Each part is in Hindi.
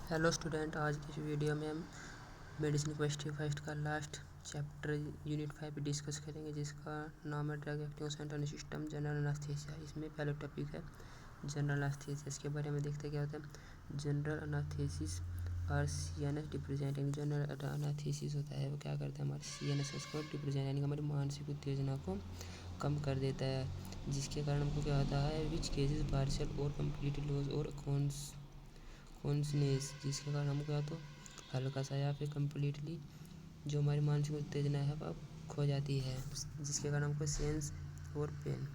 हेलो स्टूडेंट, आज की इस वीडियो में हम मेडिसिन केमिस्ट्री फर्स्ट का लास्ट चैप्टर यूनिट 5 डिस्कस करेंगे, जिसका नाम है drug acting central system general anaesthesia. इसमें पहला टॉपिक है जनरल एनास्थीसिया। इसके बारे में देखते क्या होता है। जनरल एनास्थीसिस और सीएनएस डिप्रेजेंट जनरल एनास्थीसिस होता है, वो क्या करता है, हमारे सीएनएस को डिप्रेजेंट यानी कि हमारी मानसिक उत्तेजना को कम कर देता है, जिसके कारण हमको क्या होता है, विच केसेस पार्शियल और कंप्लीट लॉस और कॉन्सनेस, जिसके कारण हमको या तो हल्का सा या फिर कम्प्लीटली जो हमारी मानसिक उत्तेजना है वह खो जाती है, जिसके कारण हमको सेंस और पेन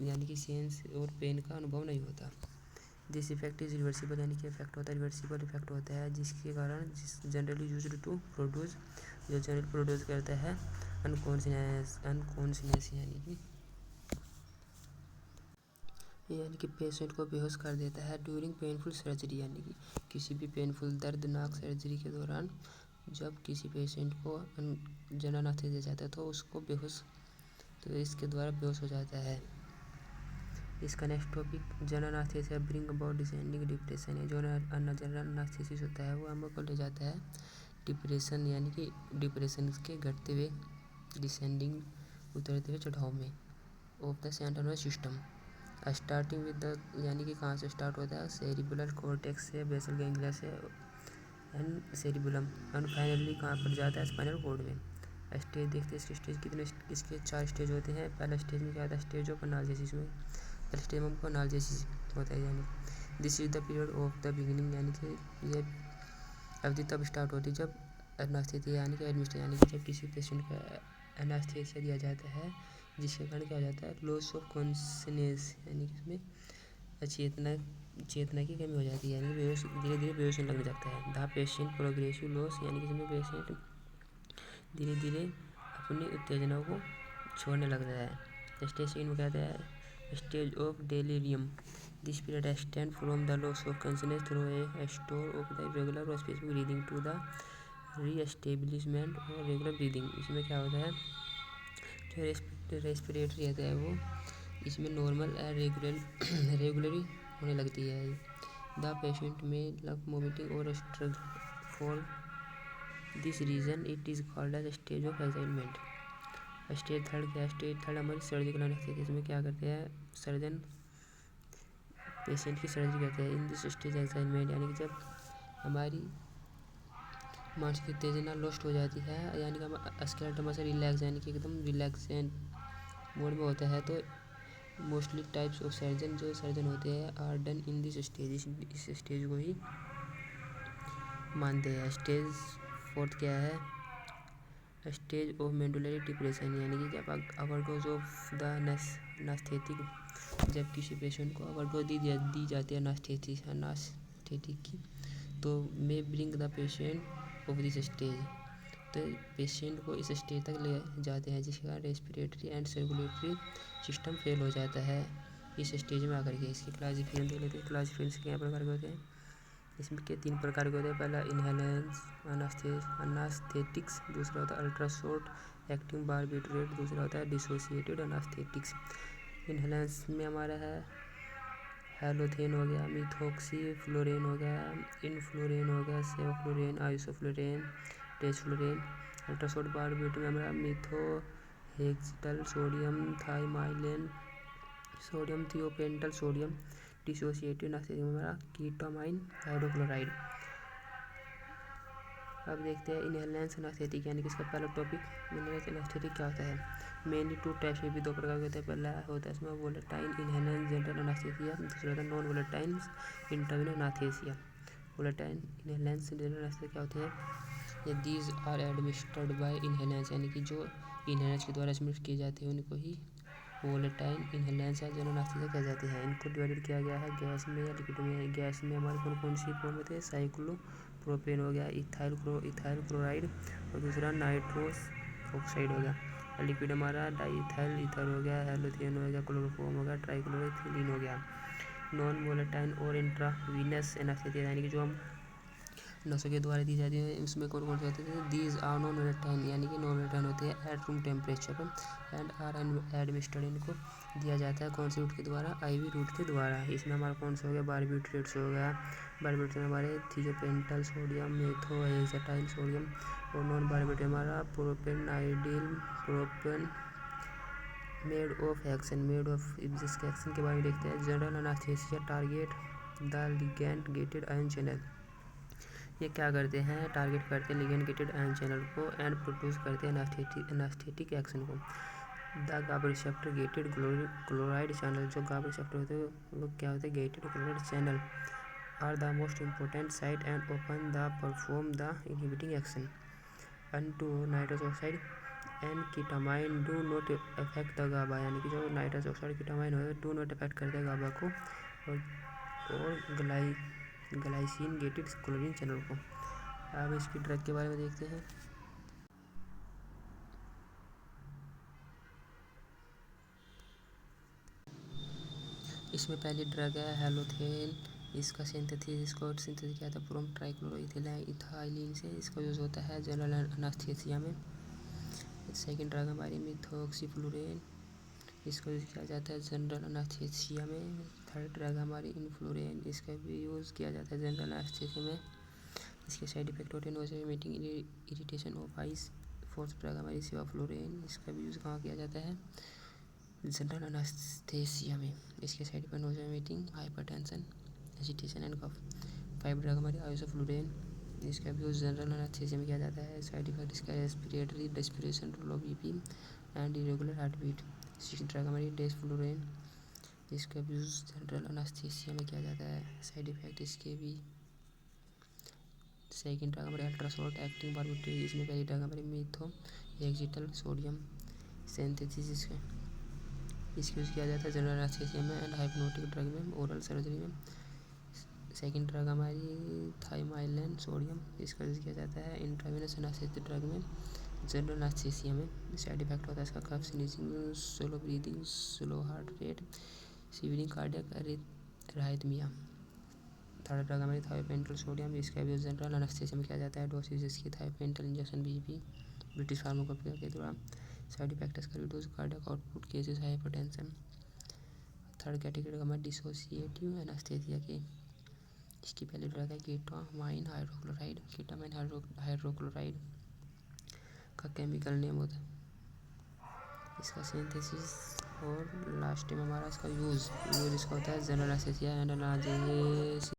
यानी कि सेंस और पेन का अनुभव नहीं होता। दिस इफेक्ट इज रिवर्सिबल यानी कि इफेक्ट होता है, रिवर्सिबल इफेक्ट होता है, जिसके कारण जनरली यूज्ड टू प्रोड्यूस जो जनरल प्रोड्यूस करता है अनकॉन्सनेस यानी कि पेशेंट को बेहोश कर देता है ड्यूरिंग पेनफुल सर्जरी, यानी कि किसी भी पेनफुल दर्दनाक सर्जरी के दौरान जब किसी पेशेंट को जनरल एनास्थीसिया दिया जाता है तो उसको बेहोश तो इसके द्वारा बेहोश हो जाता है। इसका next topic general anaesthesia bring about descending depression है। जो जनरल एनास्थीसिस होता है वो हमको ले जाता है डिप्रेशन, यानी कि डिप्रेशन के घटते हुए डिसेंडिंग उतरते हुए चढ़ाव में of the central nervous system, starting with the यानी कि कहाँ से स्टार्ट होता है, सेरिबुलर कॉर्टेक्स से, बेसल गैंग्लिया से एंड सेरिबुलम, एंड फाइनली कहाँ पर जाता है, स्पाइनल कॉर्ड में। स्टेज देखते हैं, इसके स्टेज कितने, इसके 4 स्टेज होते हैं। पहला स्टेज में क्या होता है, स्टेज ऑफ एनालिसिस में, पहले स्टेज में हमको एनालिसिस होता है, यानी this is the period of the beginning, यानी कि ये अवधि तब स्टार्ट होती है जब एनास्थीसिया यानी कि एडमिशन यानी कि जब किसी पेशेंट को एनास्थीसिया दिया जाता है, जिसके कारण क्या हो जाता है, लॉस ऑफ कॉन्शनेस यानी कि इसमें चेतना की कमी हो जाती है, यानी बेहोश धीरे धीरे बेहोश होने लग जाता है। द पेशेंट प्रोग्रेसिव लॉस यानी कि इसमें पेशेंट धीरे धीरे अपनी उत्तेजना को छोड़ने लग रहा है। स्टेज सेकंड में कहता है stage of delirium, this period extend from the loss of consciousness through a store of the regular और specific breathing to the reestablishment और रेगुलर ब्रीदिंग। इसमें क्या होता है, जो रेस्पिरेटरी रहता है वो इसमें नॉर्मल रेगुलरी होने लगती है। द पेशेंट में लव वोमिटिंग और struggle for this reason it is called as stage of excitement. Stage third क्या है, स्टेज थर्ड हमारी सर्जिकल एनेस्थीसिया। इसमें क्या करते हैं, सर्जन पेशेंट की सर्जरी करते हैं। इन दिस स्टेज एक्साइटमेंट यानी कि जब हमारी मानसिक उत्तेजना लॉस्ट हो जाती है, यानी कि हम स्केलेटल मसल रिलैक्स यानी कि एकदम रिलैक्सेंट मोड में होता है, तो मोस्टली टाइप्स ऑफ सर्जन जो सर्जन होते हैं are done in this stage, इस स्टेज को ही मानते हैं। स्टेज फोर्थ क्या है, स्टेज ऑफ मेडुलरी डिप्रेशन, यानी कि जब ओवरडोज ऑफ द एनास्थेटिक, जब किसी पेशेंट को ओवरडोज दी जाती है एनास्थेटिक की, तो मे bring the patient of this stage, तो पेशेंट को इस स्टेज तक ले जाते हैं, जिसके कारण respiratory and circulatory system fail हो जाता है इस स्टेज में आकर के। इसकी क्लासिफिकेशन देख लेते हैं। क्लासिफिकेशन क्या प्रकार के होते हैं, इसमें के 3 प्रकार के होते हैं। पहला इनहेलेंस एनास्थेटिक्स, दूसरा होता है अल्ट्रा शॉर्ट एक्टिंग बारबिट्रेट, दूसरा होता है डिसोसिएटेड एनास्थेटिक्स। इनहेलेंस में हमारा है हेलोथेन हो गया, मिथोक्सी फ्लोरेन हो गया, इनफ्लोरेन हो गया, sevoflurane, isoflurane, desflurane. Ultra short barbiturate में हमारा methohexital sodium thiamylal, sodium thiopental sodium. Dissociated anaesthetic में हमारा कीटामाइन हाइड्रोक्लोराइड। अब देखते हैं इनहेलेंस एनास्थेटिक, यानी कि इसका पहला टॉपिक इनहेलेंस एनास्थेटिक क्या होता है। मेनली 2 टाइप्स में भी 2 प्रकार के होते हैं। पहला होता है इसमें वोलेटाइल इनहेलेंस जनरल एनास्थेसिया, दूसरा होता है non volatile intravenous anaesthesia. Volatile inhalants general anaesthesia क्या होते हैं, ये these are administered by inhalants, यानी कि जो इनहेलेंस के द्वारा एडमिनिस्ट्रेट किए जाते हैं उनको ही वोलेटाइल इनहेलेंस या जनरल एनास्थेसिया कहा जाते हैं। इनको डिवाइडेड किया गया है गैस में या लिक्विड में। गैस में हमारे कौन कौन सी फॉर्म होते हैं, साइक्लोप्रोपेन हो गया, इथाइल क्लोराइड, और दूसरा नाइट्रोस ऑक्साइड हो गया। लिक्विड हमारा डाईथाइल ईथर हो गया, हेलोथेन हो गया, क्लोरोफॉर्म हो गया, ट्राइक्लोरोथिलीन हो गया। नॉन वोलेटाइल और इंट्रावीनस एनास्थेसिया, यानी कि जो हम नसों के द्वारा दी जाती है, उसमें कौन कौन से होते हैं, दीज आर नॉन वोलेटाइल, यानी कि नॉन वोलेटाइल होते हैं एट रूम टेम्परेचर पर एंड आर एडमिनिस्ट्रेड, इनको दिया जाता है कौन से रूट के द्वारा, आईवी रूट के द्वारा। इसमें हमारा कौन सा हो गया, बारबिट्रेट्स हो गया, बारबेटोल हमारे थियोपेंटल सोडियम, मेथोहेक्साटाइल सोडियम। और नॉन बारबेटोल हमारा प्रोपेनाइडिल, प्रोपेन मेड ऑफ जिसके एक्शन के बारे में देखते हैं। General anaesthesia target the ligand gated ion channel. ये क्या करते हैं, टारगेट करते हैं लिगैंड गेटेड आयन चैनल को एंड प्रोड्यूस करते हैं एनास्थेटिक एक्शन को। The GABA receptor gated chloride channel, जो गाबा रिसेप्टर होते हैं वो क्या होते हैं, gated chloride channel are the most important site and open the perform the inhibiting action and to nitrous oxide and ketamine do not affect the GABA. यानी कि जो नाइट्रस ऑक्साइड कीटामाइन होते हैं डू नॉट अफेक्ट करते हैं गाबा को और ग्लाइसिन गेटेड क्लोरीन चैनल को। अब इसकी ड्रग के बारे में देखते हैं। इसमें पहली ड्रग है हेलोथेन। इसका सिंथेसिस किया था फ्रॉम ट्राइक्लोरोइथिलाइथाइलिन से। इसका यूज़ होता है जनरल एनास्थीसिया में। सेकंड ड्रग हमारी मिथॉक्सीफ्लोरेन। इसका यूज़ किया जाता है जनरल एनास्थीसिया में। थर्ड ड्रग हमारी इन्फ्लोरेन। इसका भी यूज़ किया जाता है जनरल एनास्थीसिया में। इसके साइड इफेक्ट होते हैं nose meeting, irritation of eyes. Fourth drug हमारी सेवाफ्लोरेन। इसका भी यूज़ कहाँ किया जाता है, जनरल एनास्थीसिया में। इसके side effect nose meeting, hypertension, agitation and cough. Five drug हमारी आइसोफ्लोरेन। इसका भी यूज़ जनरल एनास्थीसिया में किया जाता है। साइड इफेक्ट इसका respiratory, respiration, low BP and irregular heart beat. Six drug हमारी डेसफ्लोरेन। इसका भी यूज़ जनरल एनास्थीसिया में किया जाता है। साइड इफेक्ट इसके भी। सेकंड ड्रग हमारे अल्ट्रासोल्ट एक्टिंग बारबिटरेट। इसमें पहली ड्रग हमारी मिथोहेक्साटाइल सोडियम सिंथेसिस। इसका यूज़ किया जाता है जनरल एनास्थीसिया में एंड हाइप्नोटिक ड्रग में, ओरल सर्जरी में। सेकंड ड्रग हमारी थाइमाइलेन सोडियम। इसका यूज़ किया जाता है इंट्रावेनस एनास्थेटिक ड्रग में, जनरल एनास्थीसिया में। साइड इफेक्ट होता है इसका cough, sneezing, slow breathing, slow heart rate, severing cardiac arrhythmia. Third drug हमारी थायोपेंटल सोडियम। इसका भी जनरल एनास्थीसिया में किया जाता है। डोसेज इसकी thiopental injection BP British pharmacopoeia के द्वारा। साइड इफेक्ट इसका reduce cardiac output, cases hypertension. Third category हमारी डिसोसिएटिव एनास्थीसिया की। इसकी पहली ड्रग है कीटामाइन हाइड्रोक्लोराइड। कीटामाइन हाइड्रोक्लोराइड का केमिकल नेम होता है, इसका सिंथेसिस। और लास्ट में हमारा इसका यूज़ इसका होता है जनरल एनास्थीसिया एंड एनाल्जेसिस।